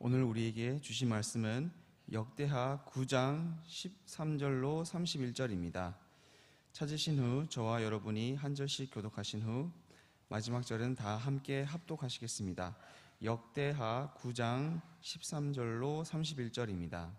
오늘 우리에게 주신 말씀은 역대하 9장 13절로 31절입니다. 찾으신 후 저와 여러분이 한 절씩 교독하신 후 마지막 절은 다 함께 합독하시겠습니다. 역대하 9장 13절로 31절입니다.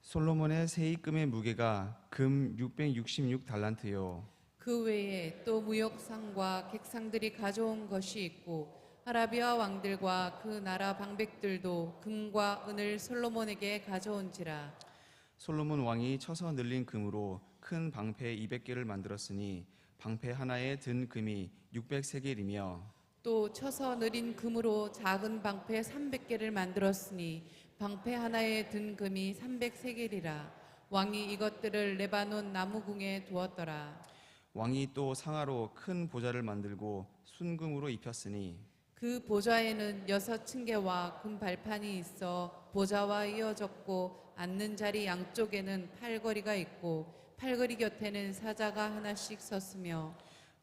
솔로몬의 세입금의 무게가 금 666달란트요. 그 외에 또 무역상과 객상들이 가져온 것이 있고 아라비아 왕들과 그 나라 방백들도 금과 은을 솔로몬에게 가져온지라. 솔로몬 왕이 쳐서 늘린 금으로 큰 방패 200개를 만들었으니 방패 하나에 든 금이 600세겔이며 또 쳐서 늘린 금으로 작은 방패 300개를 만들었으니 방패 하나에 든 금이 300세겔이라. 왕이 이것들을 레바논 나무궁에 두었더라. 왕이 또 상하로 큰 보좌를 만들고 순금으로 입혔으니 그 보좌에는 6층계와 금 발판이 있어 보좌와 이어졌고 앉는 자리 양쪽에는 팔걸이가 있고 팔걸이 곁에는 사자가 하나씩 섰으며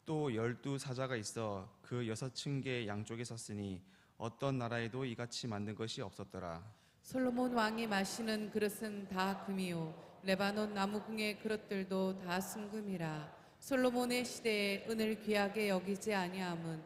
또 12사자가 있어 그 6층계 양쪽에 섰으니 어떤 나라에도 이같이 만든 것이 없었더라. 솔로몬 왕이 마시는 그릇은 다 금이요 레바논 나무궁의 그릇들도 다 순금이라. 솔로몬의 시대에 은을 귀하게 여기지 아니함은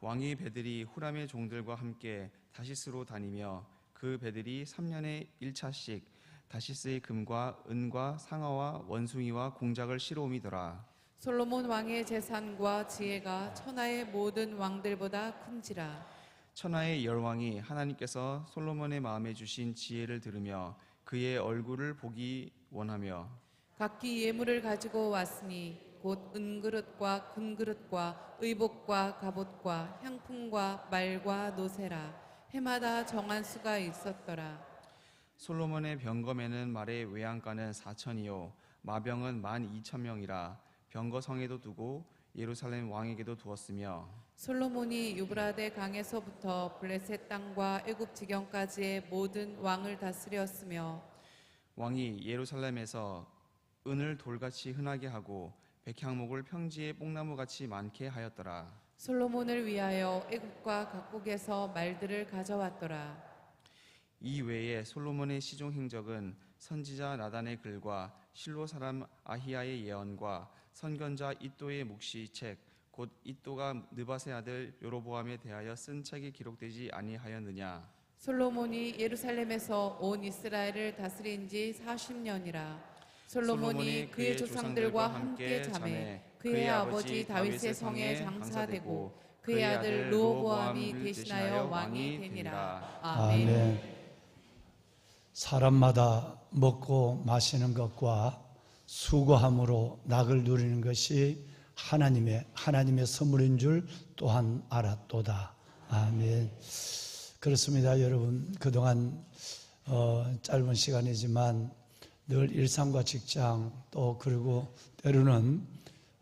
왕의 배들이 후람의 종들과 함께 다시스로 다니며 그 배들이 3년에 1차씩 다시스의 금과 은과 상아와 원숭이와 공작을 실어옴이더라. 솔로몬 왕의 재산과 지혜가 천하의 모든 왕들보다 큰지라. 천하의 열왕이 하나님께서 솔로몬의 마음에 주신 지혜를 들으며 그의 얼굴을 보기 원하며 각기 예물을 가지고 왔으니 곧 은그릇과 금그릇과 의복과 갑옷과 향품과 말과 노새라. 해마다 정한 수가 있었더라. 솔로몬의 병검에는 말의 외양간은 4천이요 마병은 12,000명이라. 병거성에도 두고 예루살렘 왕에게도 두었으며 솔로몬이 유브라데 강에서부터 블레셋 땅과 애굽 지경까지의 모든 왕을 다스렸으며 왕이 예루살렘에서 은을 돌같이 흔하게 하고 백향목을 평지에 뽕나무같이 많게 하였더라. 솔로몬을 위하여 애굽과 각국에서 말들을 가져왔더라. 이 외에 솔로몬의 시종 행적은 선지자 나단의 글과 실로 사람 아히야의 예언과 선견자 이도의 묵시 책 곧 이도가 느밧의 아들 여로보암에 대하여 쓴 책이 기록되지 아니하였느냐. 솔로몬이 예루살렘에서 온 이스라엘을 다스린 지 40년이라. 솔로몬이 그의 조상들과 함께 자매 그의 아버지 다윗의 성에 장사되고 그의 아들 르호보암이 대신하여 왕이 되니라. 아멘. 사람마다 먹고 마시는 것과 수고함으로 낙을 누리는 것이 하나님의 선물인 줄 또한 알았도다. 아멘. 그렇습니다. 여러분, 그동안 짧은 시간이지만 늘 일상과 직장 또 그리고 때로는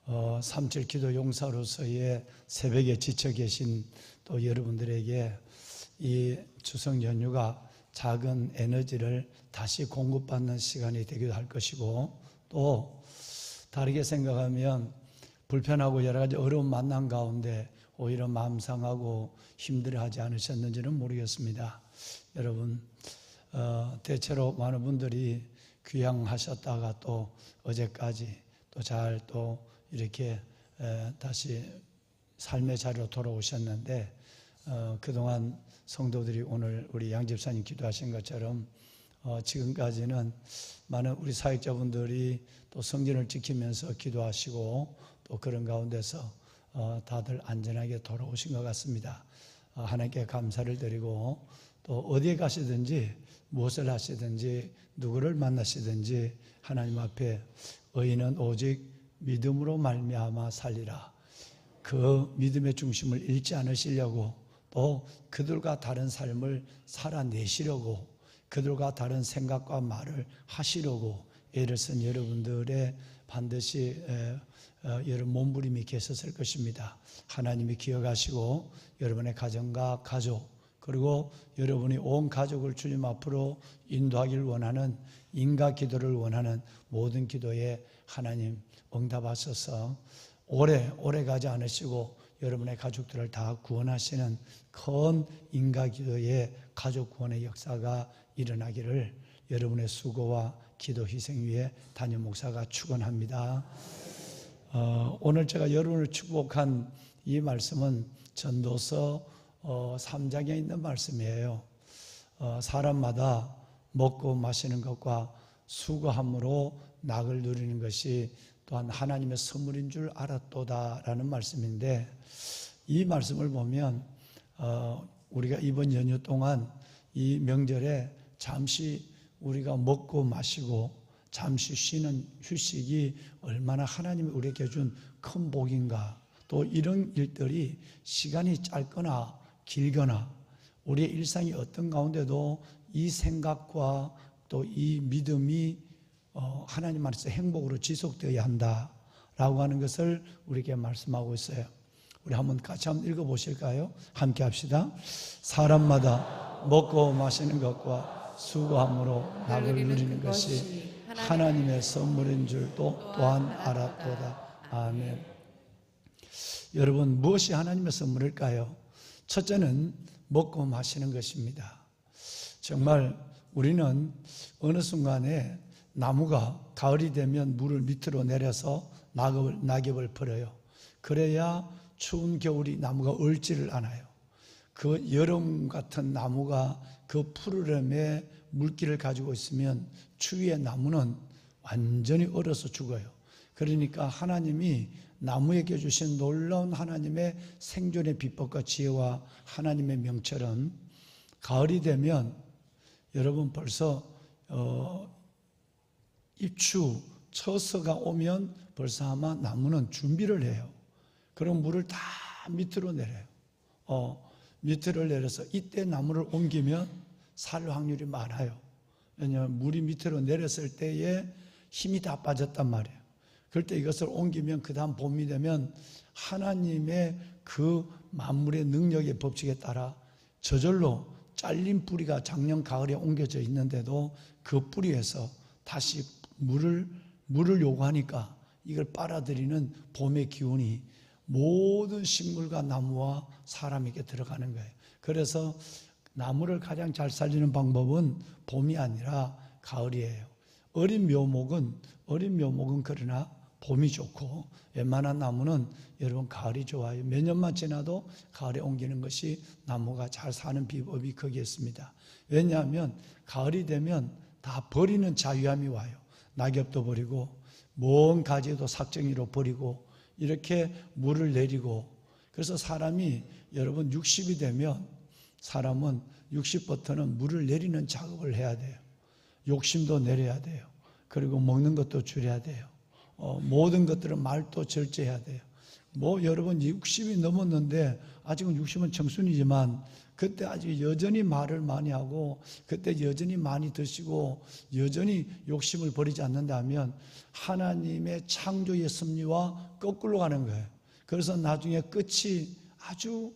3.7 기도 용사로서의 새벽에 지쳐 계신 또 여러분들에게 이 추석 연휴가 작은 에너지를 다시 공급받는 시간이 되기도 할 것이고 또 다르게 생각하면 불편하고 여러 가지 어려운 만남 가운데 오히려 마음 상하고 힘들어하지 않으셨는지는 모르겠습니다. 여러분, 대체로 많은 분들이 귀향하셨다가 또 어제까지 또 잘 또 이렇게 다시 삶의 자리로 돌아오셨는데 그동안 성도들이 오늘 우리 양 집사님 기도하신 것처럼 지금까지는 많은 우리 사역자분들이 또 성전을 지키면서 기도하시고 또 그런 가운데서 다들 안전하게 돌아오신 것 같습니다. 하나님께 감사를 드리고 또 어디에 가시든지 무엇을 하시든지 누구를 만나시든지 하나님 앞에 의인은 오직 믿음으로 말미암아 살리라. 그 믿음의 중심을 잃지 않으시려고 또 그들과 다른 삶을 살아내시려고 그들과 다른 생각과 말을 하시려고 애를 쓴 여러분들의 반드시 여러분 몸부림이 계셨을 것입니다. 하나님이 기억하시고 여러분의 가정과 가족 그리고 여러분이 온 가족을 주님 앞으로 인도하기를 원하는 인가 기도를 원하는 모든 기도에 하나님 응답하셔서 오래 가지 않으시고 여러분의 가족들을 다 구원하시는 큰 인과기도의 가족 구원의 역사가 일어나기를 여러분의 수고와 기도 희생 위에 담임 목사가 축원합니다. 오늘 제가 여러분을 축복한 이 말씀은 전도서 3장에 있는 말씀이에요. 사람마다 먹고 마시는 것과 수고함으로 낙을 누리는 것이 또한 하나님의 선물인 줄 알았도다라는 말씀인데, 이 말씀을 보면 우리가 이번 연휴 동안 이 명절에 잠시 우리가 먹고 마시고 잠시 쉬는 휴식이 얼마나 하나님이 우리에게 준 큰 복인가, 또 이런 일들이 시간이 짧거나 길거나 우리의 일상이 어떤 가운데도 이 생각과 또 이 믿음이 하나님 안에서 행복으로 지속되어야 한다라고 하는 것을 우리에게 말씀하고 있어요. 우리 같이 한번 읽어보실까요? 함께 합시다. 사람마다 먹고 마시는 것과 수고함으로 낙을 누리는 것이 하나님의 선물인 줄 또한 알았도다. 아멘. 여러분, 무엇이 하나님의 선물일까요? 첫째는 먹고 마시는 것입니다. 정말 우리는 어느 순간에 나무가 가을이 되면 물을 밑으로 내려서 낙엽을 벌어요. 그래야 추운 겨울이 나무가 얼지를 않아요. 그 여름 같은 나무가 그 푸르름에 물기를 가지고 있으면 추위에 나무는 완전히 얼어서 죽어요. 그러니까 하나님이 나무에게 주신 놀라운 하나님의 생존의 비법과 지혜와 하나님의 명철은 가을이 되면 여러분 벌써 입추 처서가 오면 벌써 아마 나무는 준비를 해요. 그럼 물을 다 밑으로 내려요. 밑으로 내려서 이때 나무를 옮기면 살 확률이 많아요. 왜냐하면 물이 밑으로 내렸을 때에 힘이 다 빠졌단 말이에요. 그럴 때 이것을 옮기면 그 다음 봄이 되면 하나님의 그 만물의 능력의 법칙에 따라 저절로 잘린 뿌리가 작년 가을에 옮겨져 있는데도 그 뿌리에서 다시 물을 요구하니까 이걸 빨아들이는 봄의 기운이 모든 식물과 나무와 사람에게 들어가는 거예요. 그래서 나무를 가장 잘 살리는 방법은 봄이 아니라 가을이에요. 어린 묘목은 그러나 봄이 좋고, 웬만한 나무는 여러분 가을이 좋아요. 몇 년만 지나도 가을에 옮기는 것이 나무가 잘 사는 비법이 거기에 있습니다. 왜냐하면 가을이 되면 다 버리는 자유함이 와요. 낙엽도 버리고 먼 가지도 삭정이로 버리고 이렇게 물을 내리고, 그래서 사람이 여러분 60이 되면 사람은 60부터는 물을 내리는 작업을 해야 돼요. 욕심도 내려야 돼요. 그리고 먹는 것도 줄여야 돼요. 모든 것들은 말도 절제해야 돼요. 여러분 60이 넘었는데, 아직은 60은 청순이지만 그때 아직 여전히 말을 많이 하고 그때 여전히 많이 드시고 여전히 욕심을 버리지 않는다면 하나님의 창조의 섭리와 거꾸로 가는 거예요. 그래서 나중에 끝이 아주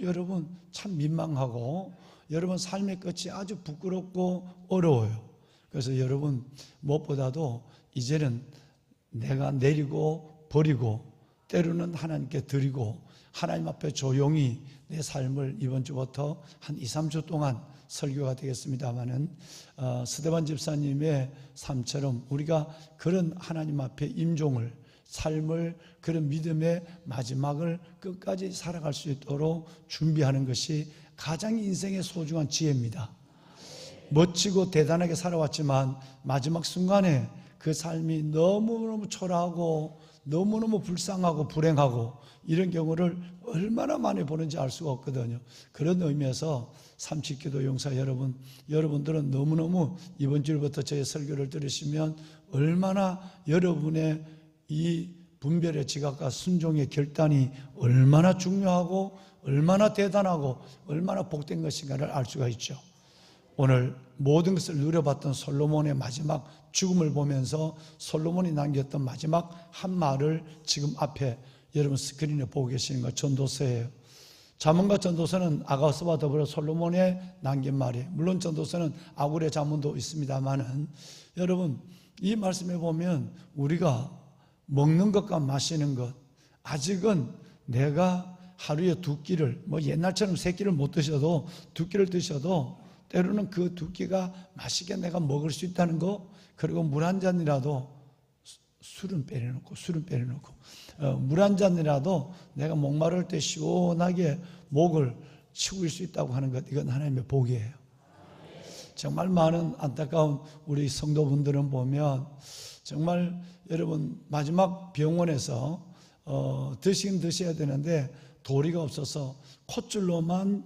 여러분 참 민망하고 여러분 삶의 끝이 아주 부끄럽고 어려워요. 그래서 여러분 무엇보다도 이제는 내가 내리고 버리고 때로는 하나님께 드리고 하나님 앞에 조용히 내 삶을 이번 주부터 한 2, 3주 동안 설교가 되겠습니다마는 스데반 집사님의 삶처럼 우리가 그런 하나님 앞에 임종을, 삶을, 그런 믿음의 마지막을 끝까지 살아갈 수 있도록 준비하는 것이 가장 인생의 소중한 지혜입니다. 멋지고 대단하게 살아왔지만 마지막 순간에 그 삶이 너무너무 초라하고 너무너무 불쌍하고 불행하고 이런 경우를 얼마나 많이 보는지 알 수가 없거든요. 그런 의미에서 삼치기도 용사 여러분들은 너무너무 이번 주부터 저의 설교를 들으시면 얼마나 여러분의 이 분별의 지각과 순종의 결단이 얼마나 중요하고 얼마나 대단하고 얼마나 복된 것인가를 알 수가 있죠. 오늘 모든 것을 누려봤던 솔로몬의 마지막 죽음을 보면서 솔로몬이 남겼던 마지막 한 말을 지금 앞에 여러분 스크린에 보고 계시는 거 전도서예요. 잠언과 전도서는 아가서와 더불어 솔로몬의 남긴 말이에요. 물론 전도서는 아굴의 잠언도 있습니다만은 여러분 이 말씀에 보면 우리가 먹는 것과 마시는 것, 아직은 내가 하루에 2끼를, 뭐 옛날처럼 3끼를 못 드셔도 2끼를 드셔도 때로는 그 2끼가 맛있게 내가 먹을 수 있다는 거, 그리고 물 한 잔이라도, 술은 빼려놓고 물 한 잔이라도 내가 목마를 때 시원하게 목을 치울 수 있다고 하는 것, 이건 하나님의 복이에요. 정말 많은 안타까운 우리 성도분들은 보면 정말 여러분 마지막 병원에서 드시긴 드셔야 되는데 도리가 없어서 콧줄로만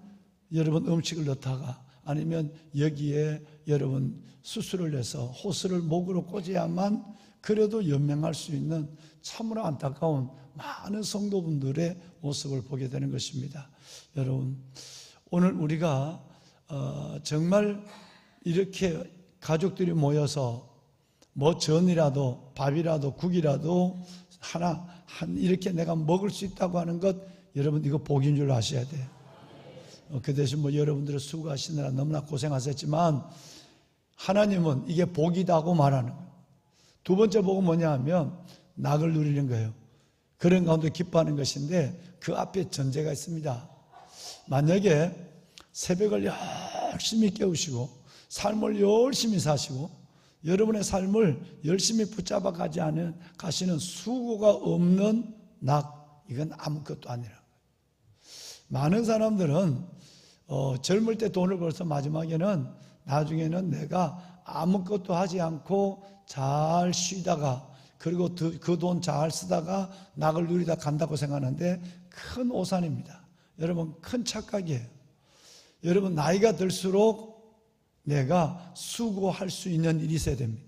여러분 음식을 넣다가, 아니면 여기에 여러분 수술을 해서 호스를 목으로 꽂아야만 그래도 연명할 수 있는 참으로 안타까운 많은 성도분들의 모습을 보게 되는 것입니다. 여러분, 오늘 우리가 정말 이렇게 가족들이 모여서 뭐 전이라도 밥이라도 국이라도 이렇게 내가 먹을 수 있다고 하는 것, 여러분 이거 복인 줄 아셔야 돼요. 그 대신 뭐 여러분들은 수고하시느라 너무나 고생하셨지만 하나님은 이게 복이다고 말하는 거예요. 두 번째 복은 뭐냐 하면 낙을 누리는 거예요. 그런 가운데 기뻐하는 것인데 그 앞에 전제가 있습니다. 만약에 새벽을 열심히 깨우시고 삶을 열심히 사시고 여러분의 삶을 열심히 붙잡아 가시는 수고가 없는 낙, 이건 아무것도 아니라. 많은 사람들은 젊을 때 돈을 벌어서 마지막에는 나중에는 내가 아무것도 하지 않고 잘 쉬다가, 그리고 그 돈 잘 쓰다가 낙을 누리다 간다고 생각하는데 큰 오산입니다. 여러분, 큰 착각이에요. 여러분, 나이가 들수록 내가 수고할 수 있는 일이 있어야 됩니다.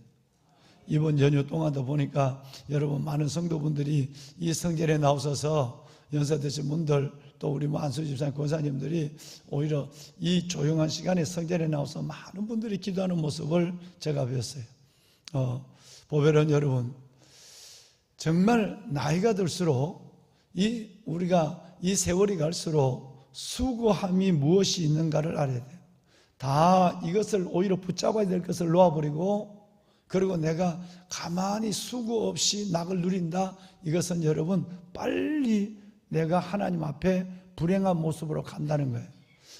이번 연휴 동안도 보니까 여러분 많은 성도분들이 이 성전에 나오셔서 연세 드신 분들, 또 우리 안수 집사님, 권사님들이 오히려 이 조용한 시간에 성전에 나와서 많은 분들이 기도하는 모습을 제가 배웠어요. 보배는 여러분, 정말 나이가 들수록 우리가 이 세월이 갈수록 수고함이 무엇이 있는가를 알아야 돼요. 다 이것을 오히려 붙잡아야 될 것을 놓아버리고, 그리고 내가 가만히 수고 없이 낙을 누린다, 이것은 여러분 빨리 내가 하나님 앞에 불행한 모습으로 간다는 거예요.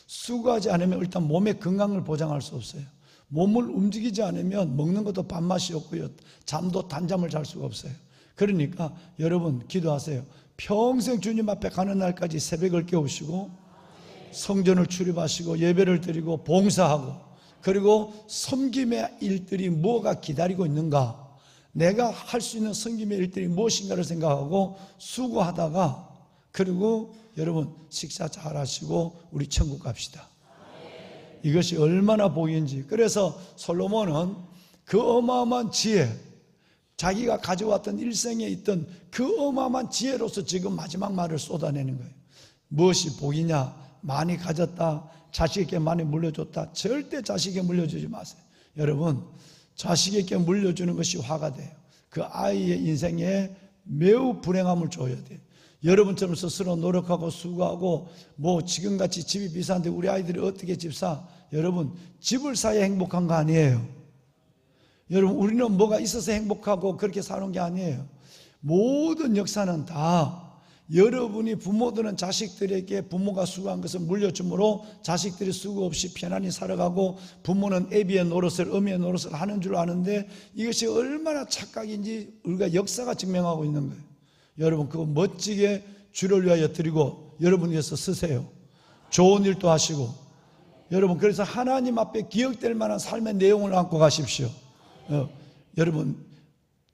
수고하지 않으면 일단 몸의 건강을 보장할 수 없어요. 몸을 움직이지 않으면 먹는 것도 밥맛이 없고요, 잠도 단잠을 잘 수가 없어요. 그러니까 여러분 기도하세요. 평생 주님 앞에 가는 날까지 새벽을 깨우시고 성전을 출입하시고 예배를 드리고 봉사하고, 그리고 섬김의 일들이 뭐가 기다리고 있는가, 내가 할 수 있는 섬김의 일들이 무엇인가를 생각하고 수고하다가, 그리고 여러분 식사 잘 하시고 우리 천국 갑시다. 이것이 얼마나 복인지. 그래서 솔로몬은 그 어마어마한 지혜, 자기가 가져왔던 일생에 있던 그 어마어마한 지혜로서 지금 마지막 말을 쏟아내는 거예요. 무엇이 복이냐? 많이 가졌다, 자식에게 많이 물려줬다. 절대 자식에게 물려주지 마세요. 여러분, 자식에게 물려주는 것이 화가 돼요. 그 아이의 인생에 매우 불행함을 줘야 돼요. 여러분처럼 스스로 노력하고 수고하고 뭐 지금같이 집이 비싼데 우리 아이들이 어떻게 집 사? 여러분, 집을 사야 행복한 거 아니에요. 여러분, 우리는 뭐가 있어서 행복하고 그렇게 사는 게 아니에요. 모든 역사는 다 여러분이, 부모들은 자식들에게 부모가 수고한 것을 물려주므로 자식들이 수고 없이 편안히 살아가고, 부모는 애비의 노릇을, 어미의 노릇을 하는 줄 아는데 이것이 얼마나 착각인지 우리가 역사가 증명하고 있는 거예요. 여러분, 그거 멋지게 주를 위하여 드리고 여러분 위해서 쓰세요. 좋은 일도 하시고. 여러분, 그래서 하나님 앞에 기억될 만한 삶의 내용을 안고 가십시오. 여러분,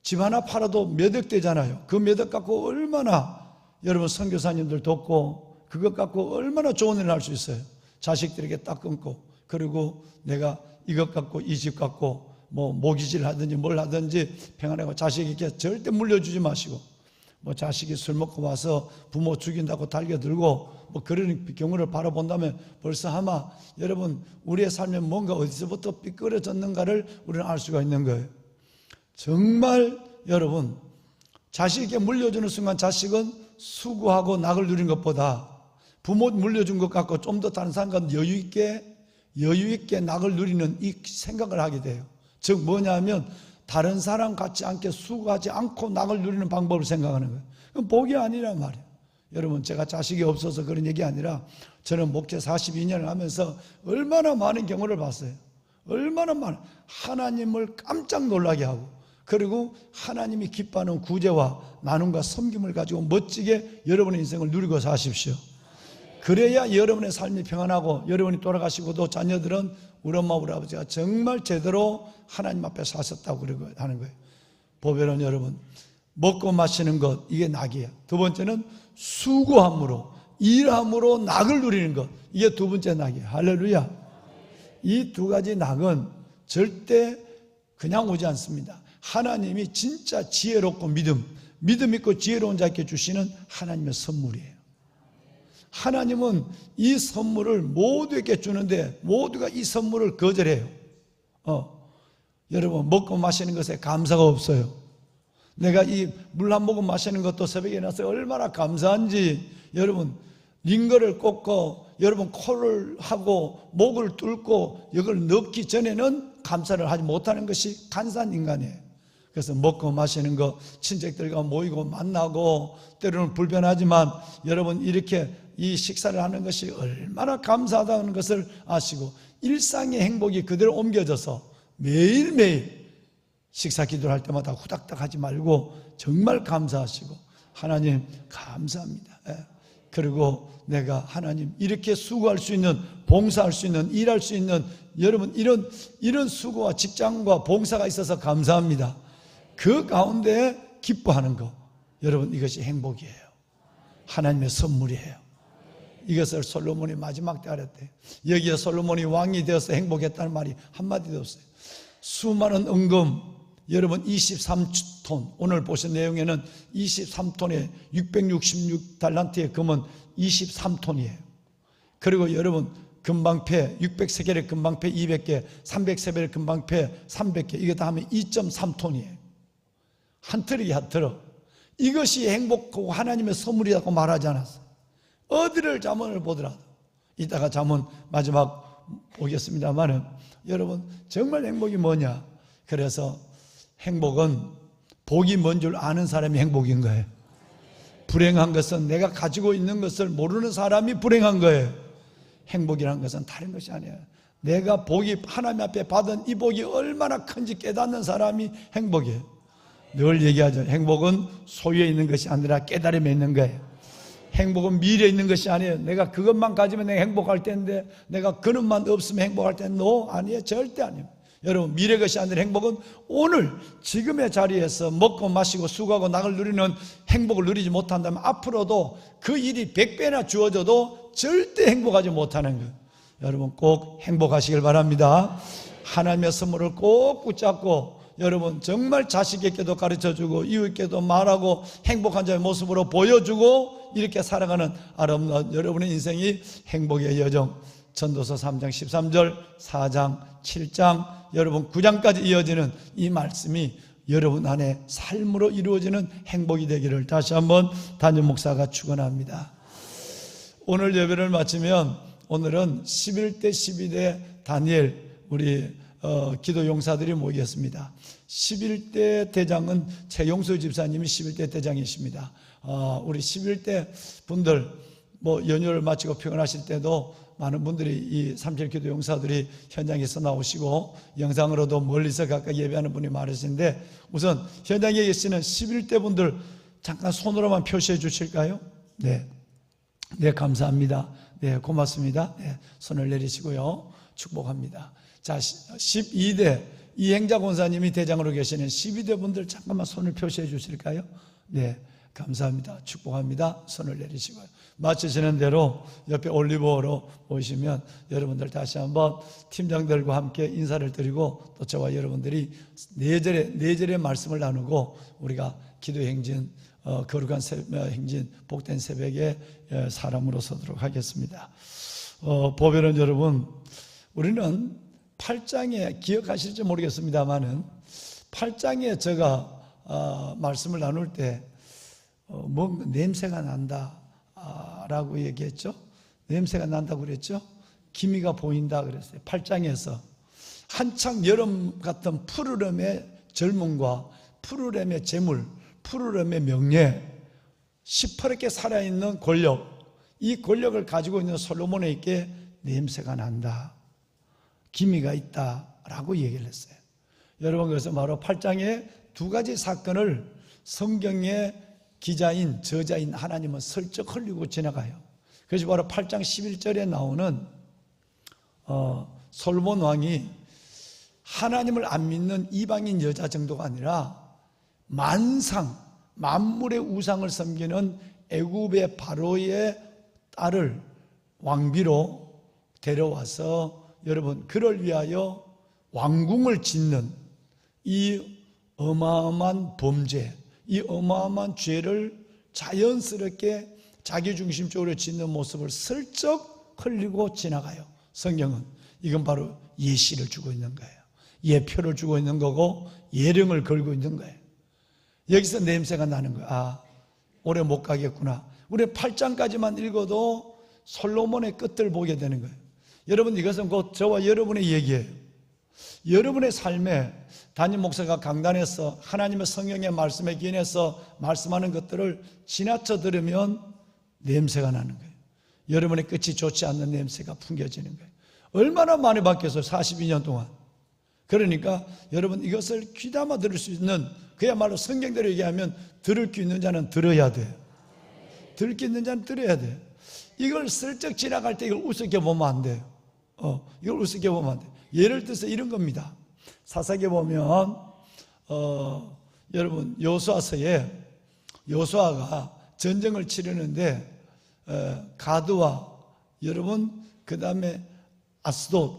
집 하나 팔아도 몇 억 되잖아요. 그 몇 억 갖고 얼마나 여러분 선교사님들 돕고, 그것 갖고 얼마나 좋은 일을 할 수 있어요. 자식들에게 딱 끊고, 그리고 내가 이것 갖고 이 집 갖고 뭐 모기질 하든지 뭘 하든지 평안하고, 자식에게 절대 물려주지 마시고, 뭐 자식이 술 먹고 와서 부모 죽인다고 달겨들고 뭐 그런 경우를 바라본다면 벌써 아마 여러분 우리의 삶에 뭔가 어디서부터 삐끄러졌는가를 우리는 알 수가 있는 거예요. 정말 여러분, 자식에게 물려주는 순간 자식은 수고하고 낙을 누린 것보다 부모 물려준 것 갖고 좀 더 다른 사람과 여유 있게 낙을 누리는 이 생각을 하게 돼요. 즉 뭐냐 하면 다른 사람 같지 않게 수고하지 않고 낙을 누리는 방법을 생각하는 거예요. 그건 복이 아니란 말이에요. 여러분, 제가 자식이 없어서 그런 얘기 아니라 저는 목회 42년을 하면서 얼마나 많은 경우를 봤어요. 얼마나 많은, 하나님을 깜짝 놀라게 하고, 그리고 하나님이 기뻐하는 구제와 나눔과 섬김을 가지고 멋지게 여러분의 인생을 누리고 사십시오. 그래야 여러분의 삶이 평안하고, 여러분이 돌아가시고도 자녀들은 우리 엄마 우리 아버지가 정말 제대로 하나님 앞에 사셨다고 하는 거예요. 보배는 여러분, 먹고 마시는 것, 이게 낙이에요. 두 번째는 수고함으로, 일함으로 낙을 누리는 것, 이게 두 번째 낙이에요. 할렐루야. 이 두 가지 낙은 절대 그냥 오지 않습니다. 하나님이 진짜 지혜롭고 믿음 있고 지혜로운 자에게 주시는 하나님의 선물이에요. 하나님은 이 선물을 모두에게 주는데 모두가 이 선물을 거절해요. 여러분, 먹고 마시는 것에 감사가 없어요. 내가 이 물 한 모금 마시는 것도 새벽에 일어나서 얼마나 감사한지, 여러분, 링거를 꽂고 여러분 코를 하고 목을 뚫고 이걸 넣기 전에는 감사를 하지 못하는 것이 간사한 인간이에요. 그래서 먹고 마시는 거, 친척들과 모이고 만나고, 때로는 불편하지만 여러분 이렇게 이 식사를 하는 것이 얼마나 감사하다는 것을 아시고, 일상의 행복이 그대로 옮겨져서 매일매일 식사 기도를 할 때마다 후닥닥 하지 말고 정말 감사하시고, 하나님 감사합니다. 그리고 내가 하나님 이렇게 수고할 수 있는, 봉사할 수 있는, 일할 수 있는, 여러분 이런 수고와 직장과 봉사가 있어서 감사합니다. 그 가운데 기뻐하는 것, 여러분 이것이 행복이에요. 하나님의 선물이에요. 이것을 솔로몬이 마지막 때 알았대요. 여기에 솔로몬이 왕이 되어서 행복했다는 말이 한마디도 없어요. 수많은 은금, 여러분 23톤, 오늘 보신 내용에는 23톤에 666달란트의 금은 23톤이에요. 그리고 여러분 금방패 600세겔의 금방패 200개, 300세겔의 금방패 300개, 이게 다 하면 2.3톤이에요. 한 트럭이 한 트럭. 이것이 행복하고 하나님의 선물이라고 말하지 않았어요. 어디를 잠언을 보더라도, 이따가 잠언 마지막 보겠습니다만은, 여러분 정말 행복이 뭐냐? 그래서 행복은 복이 뭔 줄 아는 사람이 행복인 거예요. 불행한 것은 내가 가지고 있는 것을 모르는 사람이 불행한 거예요. 행복이라는 것은 다른 것이 아니에요. 내가 복이 하나님 앞에 받은 이 복이 얼마나 큰지 깨닫는 사람이 행복이에요. 늘 얘기하죠. 행복은 소유에 있는 것이 아니라 깨달음에 있는 거예요. 행복은 미래에 있는 것이 아니에요. 내가 그것만 가지면 내가 행복할 텐데, 내가 그것만 없으면 행복할 텐데, 아니에요. 절대 아니에요. 여러분, 미래 것이 아니라 행복은 오늘 지금의 자리에서 먹고 마시고 수고하고 낙을 누리는 행복을 누리지 못한다면 앞으로도 그 일이 100배나 주어져도 절대 행복하지 못하는 거예요. 여러분 꼭 행복하시길 바랍니다. 하나님의 선물을 꼭 붙잡고, 여러분 정말 자식에게도 가르쳐주고 이웃에게도 말하고 행복한 자의 모습으로 보여주고, 이렇게 살아가는 아름다운 여러분의 인생이 행복의 여정, 전도서 3장 13절, 4장 7장, 여러분 9장까지 이어지는 이 말씀이 여러분 안에 삶으로 이루어지는 행복이 되기를 다시 한번 담임 목사가 축원합니다. 오늘 예배를 마치면 오늘은 11대 12대 다니엘, 우리 기도 용사들이 모이겠습니다. 11대 대장은 최용수 집사님이 11대 대장이십니다. 우리 11대 분들 연휴를 마치고 피곤하실 때도 많은 분들이 이 37 기도 용사들이 현장에서 나오시고 영상으로도 멀리서 가까이 예배하는 분이 많으신데, 우선 현장에 계시는 11대 분들 잠깐 손으로만 표시해 주실까요? 네, 감사합니다. 네, 고맙습니다. 네, 손을 내리시고요. 축복합니다. 자, 12대 이행자 권사님이 대장으로 계시는 12대 분들 잠깐만 손을 표시해 주실까요? 네, 감사합니다. 축복합니다. 손을 내리시고요. 마치시는 대로 옆에 올리브오로 오시면 여러분들 다시 한번 팀장들과 함께 인사를 드리고, 또 저와 여러분들이 네 절의 말씀을 나누고 우리가 기도 행진, 거룩한 행진, 복된 새벽에 사람으로 서도록 하겠습니다. 보배는 여러분, 우리는 8장에 기억하실지 모르겠습니다만은 8장에 제가 말씀을 나눌 때 뭔가 냄새가 난다 라고 얘기했죠. 냄새가 난다고 그랬죠. 기미가 보인다 그랬어요. 8장에서 한창 여름 같은 푸르름에 젊음과 푸르렘의 재물, 푸르렘의 명예, 시퍼렇게 살아있는 권력, 이 권력을 가지고 있는 솔로몬에게 냄새가 난다, 기미가 있다라고 얘기를 했어요. 여러분, 그래서 바로 8장에 두 가지 사건을 성경의 기자인, 저자인 하나님은 슬쩍 흘리고 지나가요. 그래서 바로 8장 11절에 나오는 솔로몬 왕이 하나님을 안 믿는 이방인 여자 정도가 아니라 만물의 우상을 섬기는 애굽의 바로의 딸을 왕비로 데려와서 여러분, 그를 위하여 왕궁을 짓는 이 어마어마한 범죄, 이 어마어마한 죄를 자연스럽게 자기중심적으로 짓는 모습을 슬쩍 흘리고 지나가요. 성경은 이건 바로 예시를 주고 있는 거예요. 예표를 주고 있는 거고 예령을 걸고 있는 거예요. 여기서 냄새가 나는 거예요. 아, 오래 못 가겠구나. 우리 8장까지만 읽어도 솔로몬의 끝을 보게 되는 거예요. 여러분, 이것은 곧 저와 여러분의 얘기예요. 여러분의 삶에 담임 목사가 강단에서 하나님의 성경의 말씀에 기인해서 말씀하는 것들을 지나쳐 들으면 냄새가 나는 거예요. 여러분의 끝이 좋지 않는 냄새가 풍겨지는 거예요. 얼마나 많이 바뀌었어요, 42년 동안. 그러니까 여러분, 이것을 귀담아 들을 수 있는, 그야말로 성경대로 얘기하면 들을 귀 있는 자는 들어야 돼요. 들을 귀 있는 자는 들어야 돼요. 이걸 슬쩍 지나갈 때 이걸 우습게 보면 안 돼요. 이걸 우습게 보면 안 돼요. 예를 들어서 이런 겁니다. 사사기에 보면 여러분, 여호수아서에 여호수아가 전쟁을 치르는데 가드와 여러분, 그 다음에 아스돗,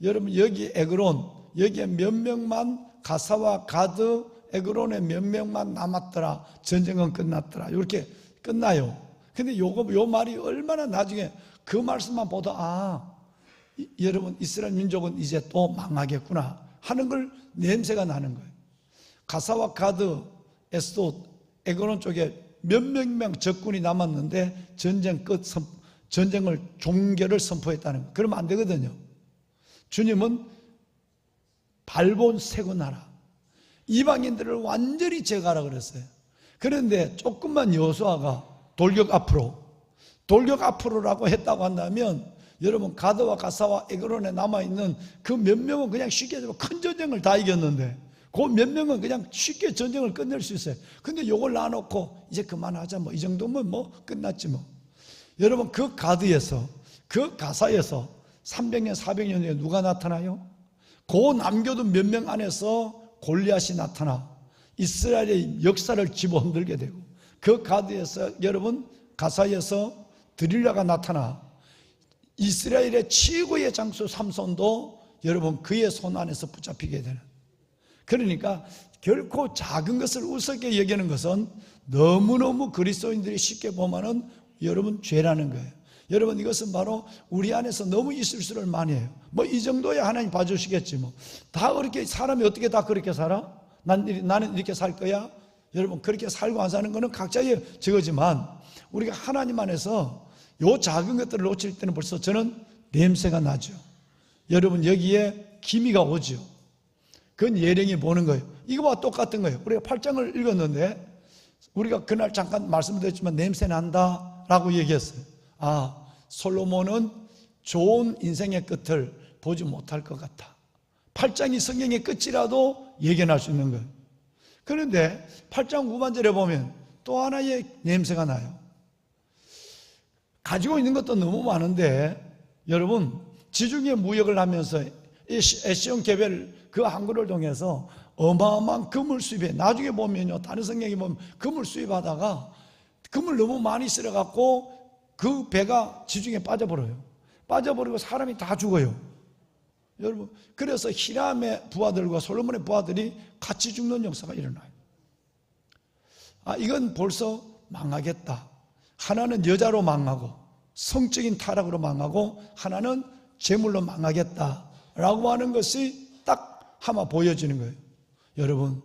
여러분 여기 에그론, 여기에 몇 명만, 가사와 가드, 에그론에 몇 명만 남았더라. 전쟁은 끝났더라. 이렇게 끝나요. 근데 요 말이 얼마나 나중에 그 말씀만 보다 여러분, 이스라엘 민족은 이제 또 망하겠구나 하는 걸 냄새가 나는 거예요. 가사와 가드, 에스돗, 에그론 쪽에 몇몇 명 적군이 남았는데 전쟁을 종결을 선포했다는 거예요. 그러면 안 되거든요. 주님은 발본 세군하라, 이방인들을 완전히 제거하라 그랬어요. 그런데 조금만 여호수아가 돌격 앞으로라고 했다고 한다면 여러분, 가드와 가사와 에그론에 남아있는 그 몇 명은 그냥 쉽게 큰 전쟁을 다 이겼는데 그 몇 명은 그냥 쉽게 전쟁을 끝낼 수 있어요. 근데 요걸 놔놓고 이제 그만하자, 이 정도면 끝났지 여러분, 그 가드에서, 그 가사에서 300년 400년 후에 누가 나타나요? 그 남겨둔 몇 명 안에서 골리앗이 나타나 이스라엘의 역사를 집어흔들게 되고, 그 가드에서 여러분, 가사에서 드릴라가 나타나 이스라엘의 최고의 장수 삼손도 여러분 그의 손 안에서 붙잡히게 되는. 그러니까 결코 작은 것을 우습게 여기는 것은 너무너무 그리스도인들이 쉽게 보면은 여러분 죄라는 거예요. 여러분, 이것은 바로 우리 안에서 너무 이 실수를 많이 해요. 이 정도야 하나님 봐주시겠지 다 그렇게, 사람이 어떻게 다 그렇게 살아? 나는 이렇게 살 거야? 여러분, 그렇게 살고 안 사는 거는 각자의 저거지만 우리가 하나님 안에서 요 작은 것들을 놓칠 때는 벌써 저는 냄새가 나죠. 여러분, 여기에 기미가 오죠. 그건 예령이 보는 거예요. 이거와 똑같은 거예요. 우리가 8장을 읽었는데 우리가 그날 잠깐 말씀드렸지만 냄새 난다 라고 얘기했어요. 솔로몬은 좋은 인생의 끝을 보지 못할 것 같아. 8장이 성경의 끝이라도 예견할 수 있는 거예요. 그런데 8장 후반절에 보면 또 하나의 냄새가 나요. 가지고 있는 것도 너무 많은데 여러분, 지중해 무역을 하면서 에시온 개별 그 항구를 통해서 어마어마한 금을 수입해. 나중에 보면요, 다른 성경에 보면 금을 수입하다가 금을 너무 많이 쓸어갖고 그 배가 지중해 빠져버려요. 빠져버리고 사람이 다 죽어요. 여러분, 그래서 히람의 부하들과 솔로몬의 부하들이 같이 죽는 역사가 일어나요. 이건 벌써 망하겠다. 하나는 여자로 망하고 성적인 타락으로 망하고 하나는 재물로 망하겠다라고 하는 것이 딱 하나 보여지는 거예요. 여러분,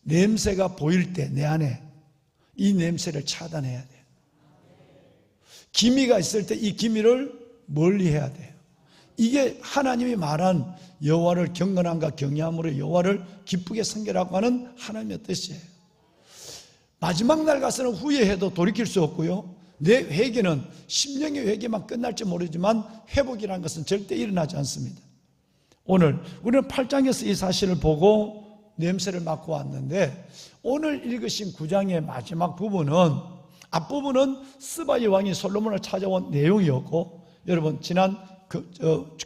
냄새가 보일 때 내 안에 이 냄새를 차단해야 돼요. 기미가 있을 때 이 기미를 멀리 해야 돼요. 이게 하나님이 말한 여호와를 경건함과 경외함으로 여호와를 기쁘게 섬기라고 하는 하나님의 뜻이에요. 마지막 날 가서는 후회해도 돌이킬 수 없고요, 내 회개는 심령의 회개만 끝날지 모르지만 회복이라는 것은 절대 일어나지 않습니다. 오늘 우리는 8장에서 이 사실을 보고 냄새를 맡고 왔는데, 오늘 읽으신 9장의 마지막 부분은, 앞부분은 스바이 왕이 솔로몬을 찾아온 내용이었고, 여러분 지난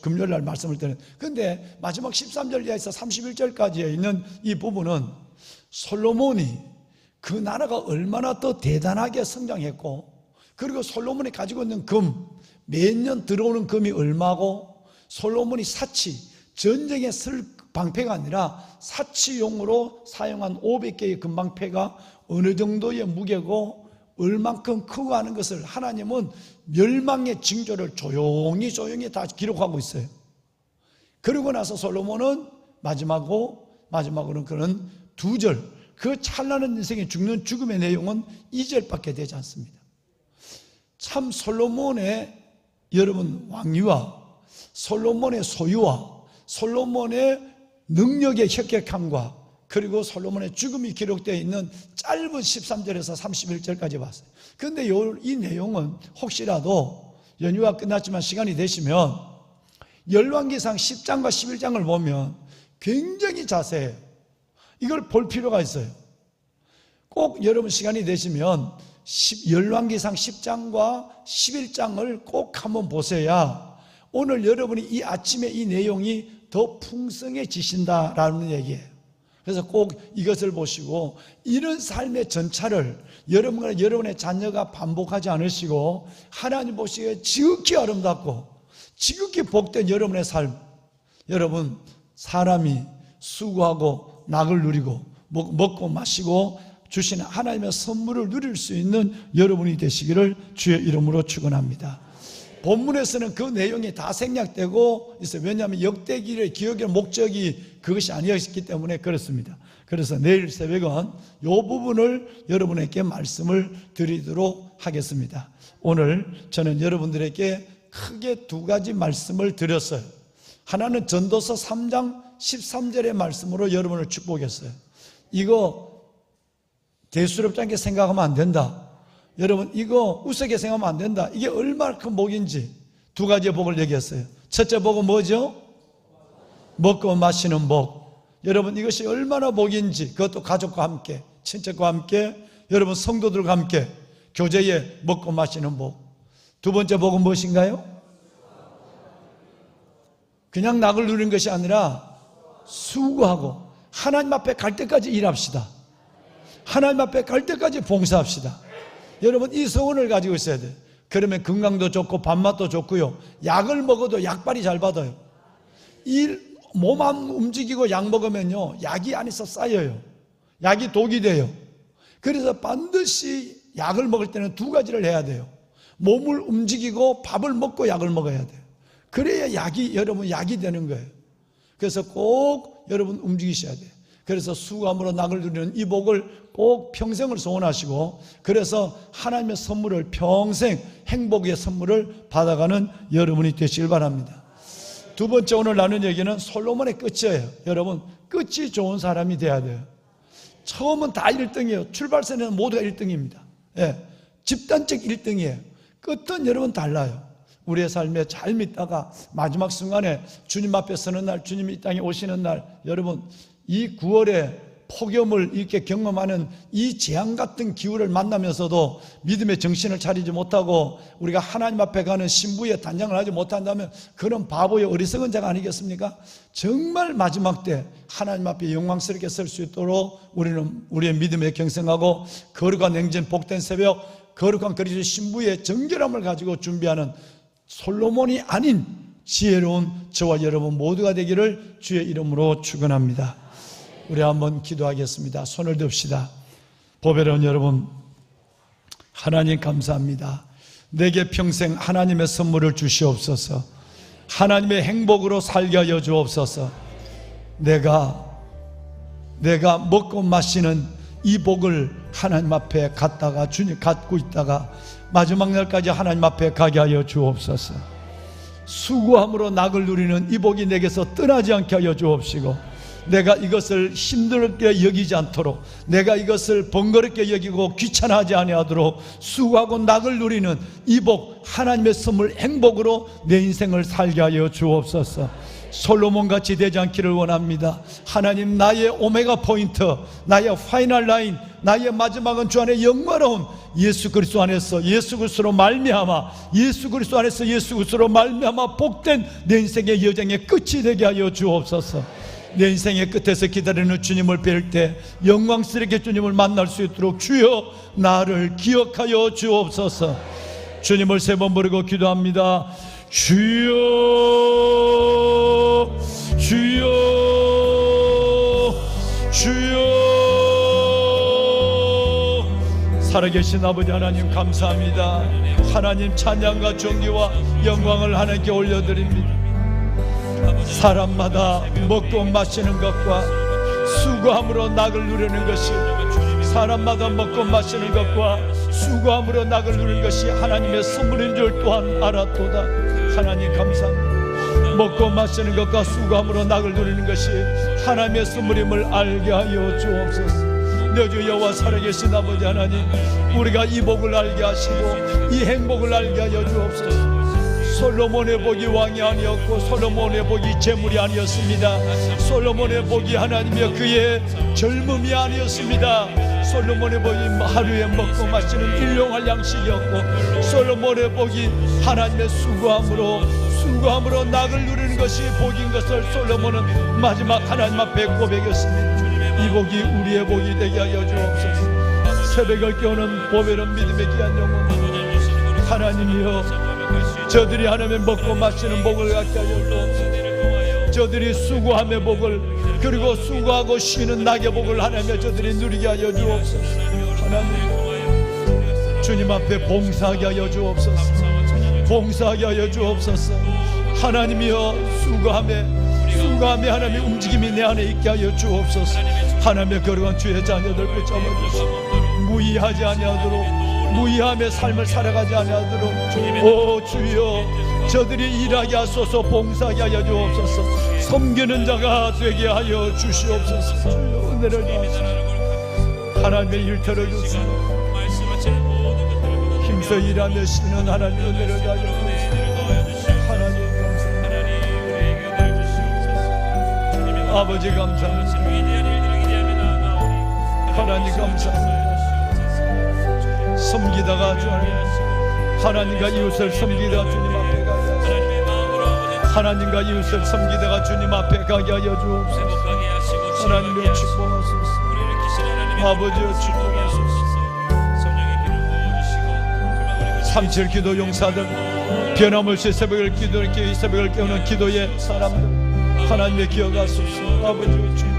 금요일 날 말씀을 드렸는데, 그런데 마지막 13절 이하에서 31절까지에 있는 이 부분은 솔로몬이 그 나라가 얼마나 더 대단하게 성장했고, 그리고 솔로몬이 가지고 있는 금, 매년 들어오는 금이 얼마고, 솔로몬이 사치, 전쟁에 쓸 방패가 아니라 사치용으로 사용한 500개의 금방패가 어느 정도의 무게고 얼만큼 크고 하는 것을 하나님은 멸망의 징조를 조용히 다 기록하고 있어요. 그러고 나서 솔로몬은 마지막으로는 그런 2절, 그 찬란한 인생의 죽음의 내용은 2절밖에 되지 않습니다. 참 솔로몬의 여러분 왕위와 솔로몬의 소유와 솔로몬의 능력의 혁혁함과 그리고 솔로몬의 죽음이 기록되어 있는 짧은 13절에서 31절까지 봤어요. 그런데 이 내용은 혹시라도 연휴가 끝났지만 시간이 되시면 열왕기상 10장과 11장을 보면 굉장히 자세해요. 이걸 볼 필요가 있어요. 꼭 여러분 시간이 되시면 열왕기상 10장과 11장을 꼭 한번 보셔야 오늘 여러분이 이 아침에 이 내용이 더 풍성해지신다라는 얘기예요. 그래서 꼭 이것을 보시고 이런 삶의 전차를 여러분과 여러분의 자녀가 반복하지 않으시고 하나님 보시기에 지극히 아름답고 지극히 복된 여러분의 삶, 여러분 사람이 수고하고 낙을 누리고 먹고 마시고 주시는 하나님의 선물을 누릴 수 있는 여러분이 되시기를 주의 이름으로 축원합니다. 본문에서는 그 내용이 다 생략되고 있어요. 왜냐하면 역대기의 기억의 목적이 그것이 아니었기 때문에 그렇습니다. 그래서 내일 새벽은 이 부분을 여러분에게 말씀을 드리도록 하겠습니다. 오늘 저는 여러분들에게 크게 2가지 말씀을 드렸어요. 하나는 전도서 3장 13절의 말씀으로 여러분을 축복했어요. 이거 대수롭지 않게 생각하면 안 된다. 여러분 이거 우습게 생각하면 안 된다. 이게 얼마나 큰 복인지 2가지의 복을 얘기했어요. 첫째 복은 뭐죠? 먹고 마시는 복. 여러분 이것이 얼마나 복인지, 그것도 가족과 함께, 친척과 함께, 여러분 성도들과 함께 교제에 먹고 마시는 복. 2번째 복은 무엇인가요? 그냥 낙을 누리는 것이 아니라 수고하고 하나님 앞에 갈 때까지 일합시다. 하나님 앞에 갈 때까지 봉사합시다. 여러분 이 소원을 가지고 있어야 돼요. 그러면 건강도 좋고 밥맛도 좋고요, 약을 먹어도 약발이 잘 받아요. 이 몸 안 움직이고 약 먹으면요 약이 안에서 쌓여요. 약이 독이 돼요. 그래서 반드시 약을 먹을 때는 2가지를 해야 돼요. 몸을 움직이고 밥을 먹고 약을 먹어야 돼요. 그래야 여러분 약이 되는 거예요. 그래서 꼭 여러분 움직이셔야 돼요. 그래서 수고함으로 낙을 누리는 이 복을 꼭 평생을 소원하시고, 그래서 하나님의 선물을 평생 행복의 선물을 받아가는 여러분이 되시길 바랍니다. 2번째 오늘 나눈 얘기는 솔로몬의 끝이에요. 여러분 끝이 좋은 사람이 돼야 돼요. 처음은 다 1등이에요. 출발선에는 모두가 1등입니다. 집단적 1등이에요. 끝은 여러분 달라요. 우리의 삶에 잘 믿다가 마지막 순간에 주님 앞에 서는 날, 주님이 이 땅에 오시는 날, 여러분 이 9월에 폭염을 이렇게 경험하는 이 재앙 같은 기후를 만나면서도 믿음의 정신을 차리지 못하고 우리가 하나님 앞에 가는 신부의 단장을 하지 못한다면 그런 바보의 어리석은 자가 아니겠습니까? 정말 마지막 때 하나님 앞에 영광스럽게 설 수 있도록 우리는 우리의 믿음에 경성하고 거룩한 냉전 복된 새벽, 거룩한 그리스도의 신부의 정결함을 가지고 준비하는 솔로몬이 아닌 지혜로운 저와 여러분 모두가 되기를 주의 이름으로 축원합니다. 우리 한번 기도하겠습니다. 손을 듭시다. 보배로운 여러분, 하나님 감사합니다. 내게 평생 하나님의 선물을 주시옵소서. 하나님의 행복으로 살게 하여 주옵소서. 내가 먹고 마시는 이 복을 하나님 앞에 갖고 있다가 마지막 날까지 하나님 앞에 가게 하여 주옵소서. 수고함으로 낙을 누리는 이 복이 내게서 떠나지 않게 하여 주옵시고, 내가 이것을 힘들게 여기지 않도록, 내가 이것을 번거롭게 여기고 귀찮아하지 아니하도록 수고하고 낙을 누리는 이 복, 하나님의 선물 행복으로 내 인생을 살게 하여 주옵소서. 솔로몬같이 되지 않기를 원합니다. 하나님, 나의 오메가 포인트, 나의 파이널 라인, 나의 마지막은 주 안에 영광로운 예수 그리스도 안에서, 예수 그리스도로 말미암아, 예수 그리스도 안에서 예수 그리스도로 말미암아 복된 내 인생의 여정의 끝이 되게 하여 주옵소서. 내 인생의 끝에서 기다리는 주님을 뵐 때 영광스럽게 주님을 만날 수 있도록 주여 나를 기억하여 주옵소서. 주님을 세 번 부르고 기도합니다. 주여, 주여, 주여. 살아계신 아버지 하나님 감사합니다. 하나님 찬양과 존귀와 영광을 하나님께 올려드립니다. 사람마다 먹고 마시는 것과 수고함으로 낙을 누리는 것이, 사람마다 먹고 마시는 것과 수고함으로 낙을 누리는 것이 하나님의 선물인 줄 또한 알았도다. 하나님 감사합니다. 먹고 마시는 것과 수고함으로 낙을 누리는 것이 하나님의 선물임을 알게 하여 주옵소서. 내 주 여호와 살아계신 아버지 하나님, 우리가 이 복을 알게 하시고 이 행복을 알게 하여 주옵소서. 솔로몬의 복이 왕이 아니었고 솔로몬의 복이 재물이 아니었습니다. 솔로몬의 복이 하나님이여 그의 젊음이 아니었습니다. 솔로몬의 복이 하루에 먹고 마시는 일용할 양식이었고, 솔로몬의 복이 하나님의 수고함으로 낙을 누리는 것이 복인 것을 솔로몬은 마지막 하나님 앞에 고백했습니다. 이 복이 우리의 복이 되게 하여 주옵소서. 새벽을 깨우는 보배로운 믿음의 귀한 영혼 하나님이여, 저들이 하나님의 먹고 마시는 복을 갖게 하여 주옵소서. 저들이 수고함의 복을, 그리고 수고하고 쉬는 낙의 복을 하나님의 저들이 누리게 하여 주옵소서. 하나님, 주님 앞에 봉사하게 하여 주옵소서. 봉사하게 하여 주옵소서. 하나님이여, 수고함에 하나님의 움직임이 내 안에 있게 하여 주옵소서. 하나님의 거룩한 주의 자녀들 붙잡아 주시고 무의하지 아니하도록, 무의함의 삶을 살아가지 아니하도록 오 주여, 저들이 일하게 하소서, 봉사하게 하여 주옵소서. 섬기는 자가 되게 하여 주시옵소서. 주여 은혜를 주옵소서. 하나님의 일터를 주시고 힘써 일하며 쉬는 하나님 은혜를 주옵소서. 하나님 감사합니다. 아버지 감사합니다. 하나님 감사합니다. 섬기다가 주 안에 하나님과 이웃을 섬기다가 주님 앞에 가게 하시고, 하나님과 이웃을 섬기다가 주님 앞에 가게 하여 주옵소서. 하나님의 축복하소서. 아버지의 축복하소서. 37 기도 용사들, 변함없이 새벽을 깨우는 기도의 사람들 하나님의 기억하소서. 아버지의 축복